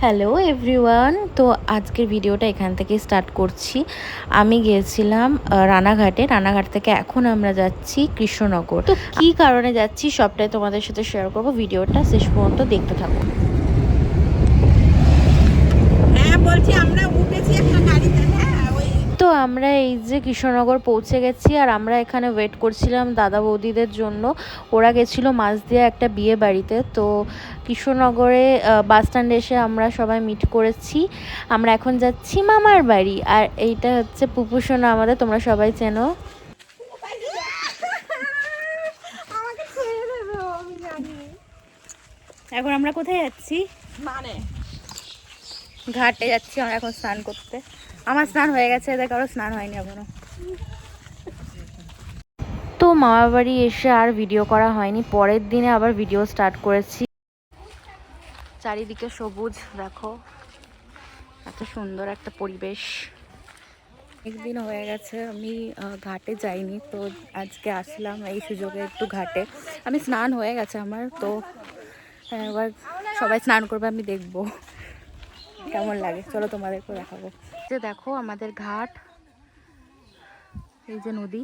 Hello everyone, তো আজকের ভিডিওটা এখান থেকে স্টার্ট করছি। আমি গিয়েছিলাম রানাঘাট থেকে এখন আমরা যাচ্ছি কৃষ্ণনগর। তো কী কারণে যাচ্ছি সবটাই তোমাদের সাথে শেয়ার করবো, ভিডিওটা শেষ পর্যন্ত দেখতে থাকো। হ্যাঁ বলছি, আমরা উঠেছি একটা গাড়িতে। তো আমরা এই যে কৃষ্ণনগর পৌঁছে গেছি, আর আমরা এখানে ওয়েট করছিলাম দাদা বৌদিদের জন্য। ওরা গেছিলো মাঝদিয়া একটা বিয়ে বাড়িতে। তো কৃষ্ণনগরে বাস স্ট্যান্ডে এসে আমরা সবাই মিট করেছি। আমরা এখন যাচ্ছি মামার বাড়ি, আর এইটা হচ্ছে পুপুসোনা আমাদের, তোমরা সবাই চেনো। এখন আমরা কোথায় যাচ্ছি? মানে ঘাটে যাচ্ছি আমরা এখন স্নান করতে। আমার স্নান হয়ে গেছে, এদের কারো স্নান হয়নি এখনো। তো মামার বাড়ি এসে আর ভিডিও করা হয়নি, পরের দিনে আবার ভিডিও স্টার্ট করেছি। চারিদিকে সবুজ দেখো, এত সুন্দর একটা পরিবেশ। একদিন হয়ে গেছে আমি ঘাটে যাইনি, তো আজকে আসলাম এই সুযোগে একটু ঘাটে। আমি স্নান হয়ে গেছে আমার, তো এবার সবাই স্নান করবে, আমি দেখবো কেমন লাগে। চলো তোমাদেরকে দেখাবো। যে দেখো আমাদের ঘাট, এই যে নদী,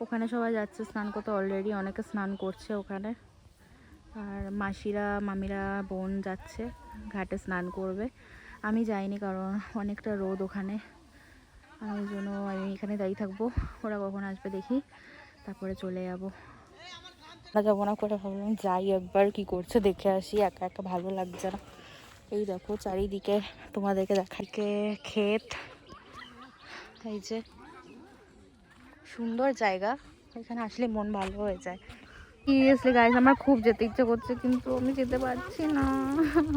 ওখানে সবাই যাচ্ছে স্নান করতে। অলরেডি অনেকে স্নান করছে ওখানে, আর মাসিরা মামিরা বোন যাচ্ছে ঘাটে স্নান করবে। আমি যাইনি কারণ অনেকটা রোদ ওখানে, আমি জন্য আমি এখানে দাঁড়িয়ে থাকবো। ওরা কখন আসবে দেখি, তারপরে চলে যাবো। যাবো না করে ভাবলাম যাই একবার, কি করছে দেখে আসি, একা একা ভালো লাগছে না। এই দেখো চারিদিকে তোমাদেরকে দেখাকে ক্ষেত, এই যে সুন্দর জায়গা, এখানে আসলে মন ভালো হয়ে যায়। সিরিয়াসলি গাইস, আমার খুব যেতে ইচ্ছে করছে কিন্তু আমি যেতে পারছি না।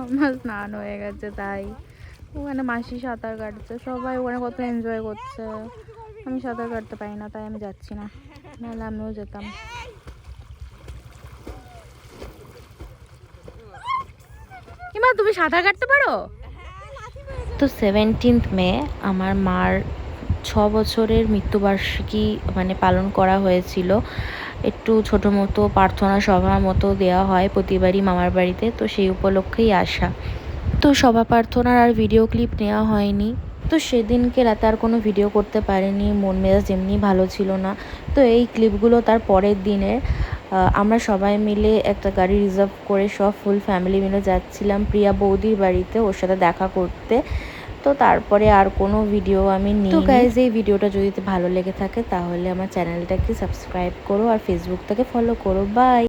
আমার স্নান হয়ে গেছে তাই। ওখানে মাসি সাঁতার কাটছে, সবাই ওখানে কত এনজয় করছে, আমি সাঁতার কাটতে পারি না তাই আমি যাচ্ছি না, নাহলে আমিও যেতাম। ইমা তুমি সাঁতার কাটতে পারো? তো 17 মে আমার মার 6 বছরের মৃত্যুবার্ষিকী মানে পালন করা হয়েছিল। একটু ছোটো মতো প্রার্থনা সভা মতো দেওয়া হয় প্রতিবারই মামার বাড়িতে, তো সেই উপলক্ষেই আসা। তো সভা প্রার্থনার আর ভিডিও ক্লিপ নেওয়া হয়নি। তো সেদিনকে রাতে আর কোনো ভিডিও করতে পারিনি, মন মেজাজ এমনি ভালো ছিল না। তো এই ক্লিপগুলো তার পরের দিনে আমরা সবাই মিলে একটা গাড়ি রিজার্ভ করে সব ফুল ফ্যামিলি মিলে যাচ্ছিলাম প্রিয়া বৌদির বাড়িতে, ওর সাথে দেখা করতে। তো তারপরে আর কোনো ভিডিও আমি নিই। তো গাইজ, এই ভিডিওটা যদি ভালো লেগে থাকে তাহলে আমার চ্যানেলটাকে সাবস্ক্রাইব করো আর ফেসবুক থেকে ফলো করো। বাই।